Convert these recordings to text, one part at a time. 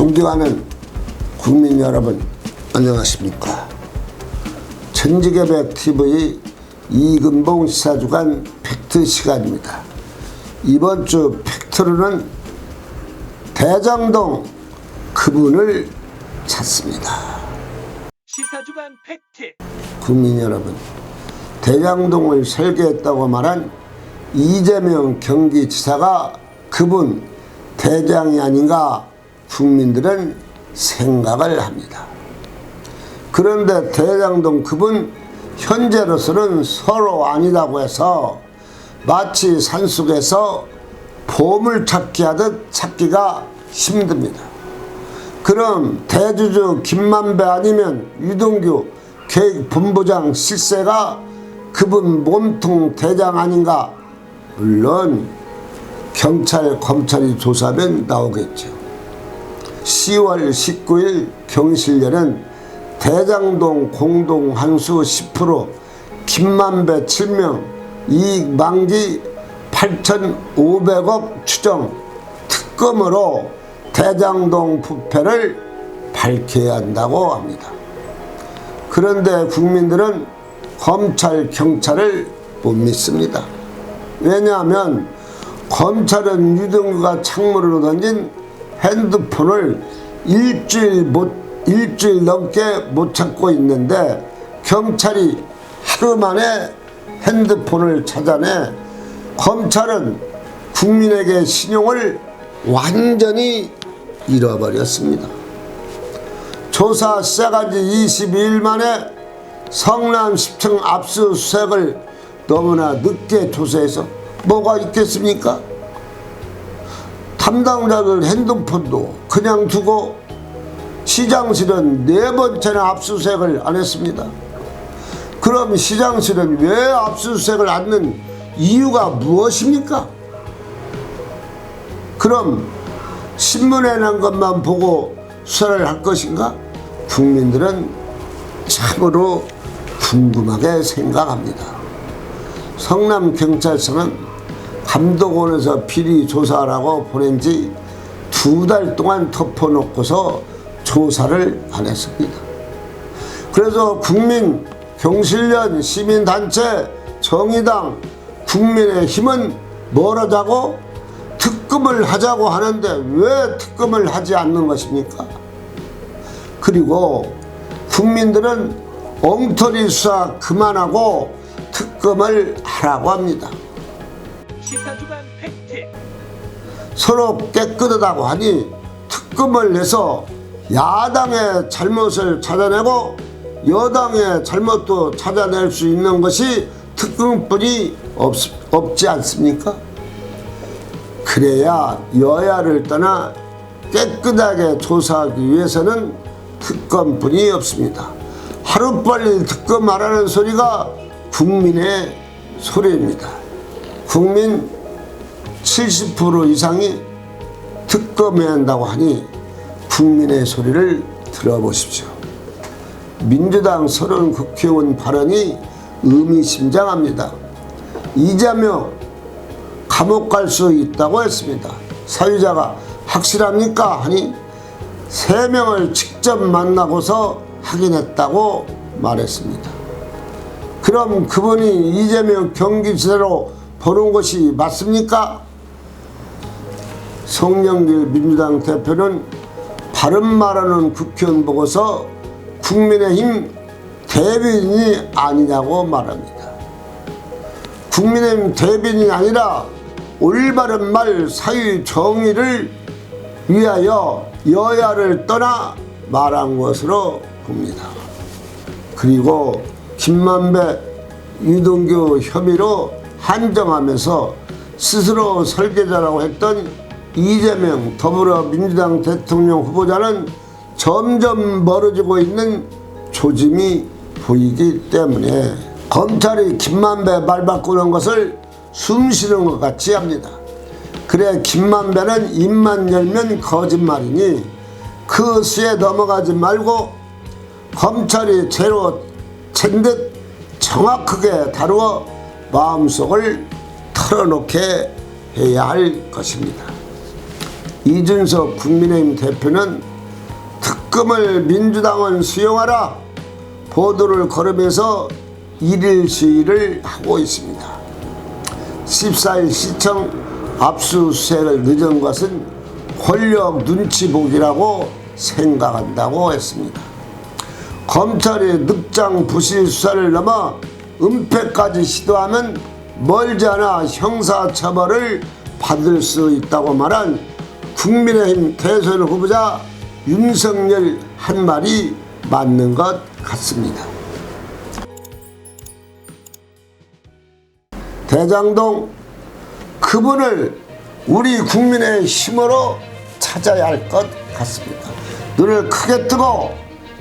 존경하는 국민 여러분, 안녕하십니까? 천지개벽TV 이근봉 시사주간 팩트 시간입니다. 이번 주 팩트로는 대장동 그분을 찾습니다. 시사주간 팩트. 국민 여러분, 대장동을 설계했다고 말한 이재명 경기지사가 그분 대장이 아닌가 국민들은 생각을 합니다. 그런데 대장동 그분 현재로서는 서로 아니다고 해서 마치 산속에서 보물찾기 하듯 찾기가 힘듭니다. 그럼 대주주 김만배 아니면 유동규 계획본부장 실세가 그분 몸통 대장 아닌가? 물론 경찰, 검찰이 조사하면 나오겠죠. 10월 19일 경실련은 대장동 공동환수 10%, 김만배 7명, 이익 만기 8,500억 추정 특검으로 대장동 부패를 밝혀야 한다고 합니다. 그런데 국민들은 검찰, 경찰을 못 믿습니다. 왜냐하면 검찰은 유동규가 창문으로 던진 핸드폰을 일주일 넘게 못 찾고 있는데 경찰이 하루 만에 핸드폰을 찾아내 검찰은 국민에게 신용을 완전히 잃어버렸습니다. 조사 시작한 지 22일 만에 성남 10층 압수수색을 너무나 늦게 조사해서 뭐가 있겠습니까? 담당자들 핸드폰도 그냥 두고 시장실은 4번째나 압수수색을 안 했습니다. 그럼 시장실은 왜 압수수색을 않는 이유가 무엇입니까? 그럼 신문에 난 것만 보고 수사를 할 것인가? 국민들은 참으로 궁금하게 생각합니다. 성남경찰서는 감독원에서 비리 조사하라고 보낸 지 2달 동안 덮어놓고서 조사를 안 했습니다. 그래서 국민, 경실련, 시민단체, 정의당, 국민의힘은 뭘 하자고? 특검을 하자고 하는데 왜 특검을 하지 않는 것입니까? 그리고 국민들은 엉터리 수사 그만하고 특검을 하라고 합니다. 시사주간 팩트. 서로 깨끗하다고 하니 특검을 내서 야당의 잘못을 찾아내고 여당의 잘못도 찾아낼 수 있는 것이 특검뿐이 없지 않습니까? 그래야 여야를 떠나 깨끗하게 조사하기 위해서는 특검뿐이 없습니다. 하루빨리 특검하라는 소리가 국민의 소리입니다. 국민 70% 이상이 특검해야 한다고 하니 국민의 소리를 들어보십시오. 민주당 30 국회의원 발언이 의미심장합니다. 이재명 감옥 갈 수 있다고 했습니다. 사유자가 확실합니까? 하니 3명을 직접 만나고서 확인했다고 말했습니다. 그럼 그분이 이재명 경기지사로 보는 것이 맞습니까? 송영길 민주당 대표는 바른 말하는 국회의원 보고서 국민의힘 대변인이 아니냐고 말합니다. 국민의힘 대변인이 아니라 올바른 말 사유 정의를 위하여 여야를 떠나 말한 것으로 봅니다. 그리고 김만배, 유동규 혐의로 한정하면서 스스로 설계자라고 했던 이재명 더불어민주당 대통령 후보자는 점점 멀어지고 있는 조짐이 보이기 때문에 검찰이 김만배 말 바꾸는 것을 숨쉬는 것 같이 합니다. 그래 김만배는 입만 열면 거짓말이니 그 수에 넘어가지 말고 검찰이 죄로 챈 듯 정확하게 다루어 마음속을 털어놓게 해야 할 것입니다. 이준석 국민의힘 대표는 특검을 민주당은 수용하라 보도를 걸으면서 일일 시위를 하고 있습니다. 14일 시청 압수수색을 늦은 것은 권력 눈치 보기라고 생각한다고 했습니다. 검찰의 늑장 부실 수사를 넘어 은폐까지 시도하면 멀지 않아 형사처벌을 받을 수 있다고 말한 국민의힘 대선 후보자 윤석열 한 말이 맞는 것 같습니다. 대장동, 그분을 우리 국민의 힘으로 찾아야 할 것 같습니다. 눈을 크게 뜨고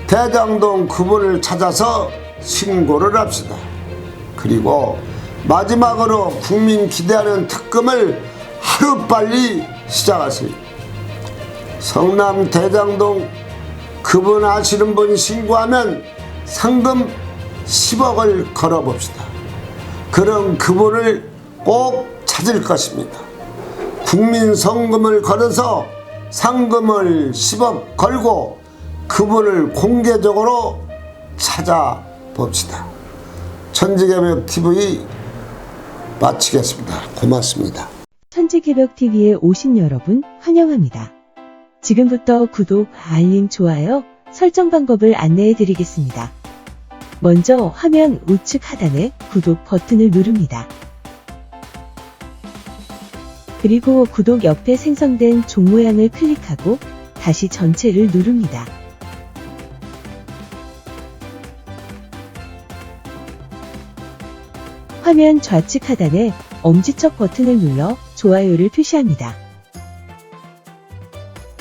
대장동 그분을 찾아서 신고를 합시다. 그리고 마지막으로 국민 기대하는 특검을 하루빨리 시작하세요. 성남 대장동 그분 아시는 분 신고하면 상금 10억을 걸어봅시다. 그런 그분을 꼭 찾을 것입니다. 국민 성금을 걸어서 상금을 10억 걸고 그분을 공개적으로 찾아봅시다. 천지개벽TV 마치겠습니다. 고맙습니다. 천지개벽TV에 오신 여러분 환영합니다. 지금부터 구독, 알림, 좋아요, 설정 방법을 안내해 드리겠습니다. 먼저 화면 우측 하단에 구독 버튼을 누릅니다. 그리고 구독 옆에 생성된 종 모양을 클릭하고 다시 전체를 누릅니다. 화면 좌측 하단에 엄지척 버튼을 눌러 좋아요를 표시합니다.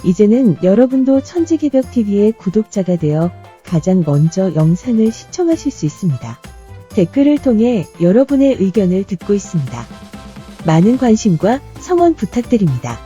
이제는 여러분도 천지개벽TV의 구독자가 되어 가장 먼저 영상을 시청하실 수 있습니다. 댓글을 통해 여러분의 의견을 듣고 있습니다. 많은 관심과 성원 부탁드립니다.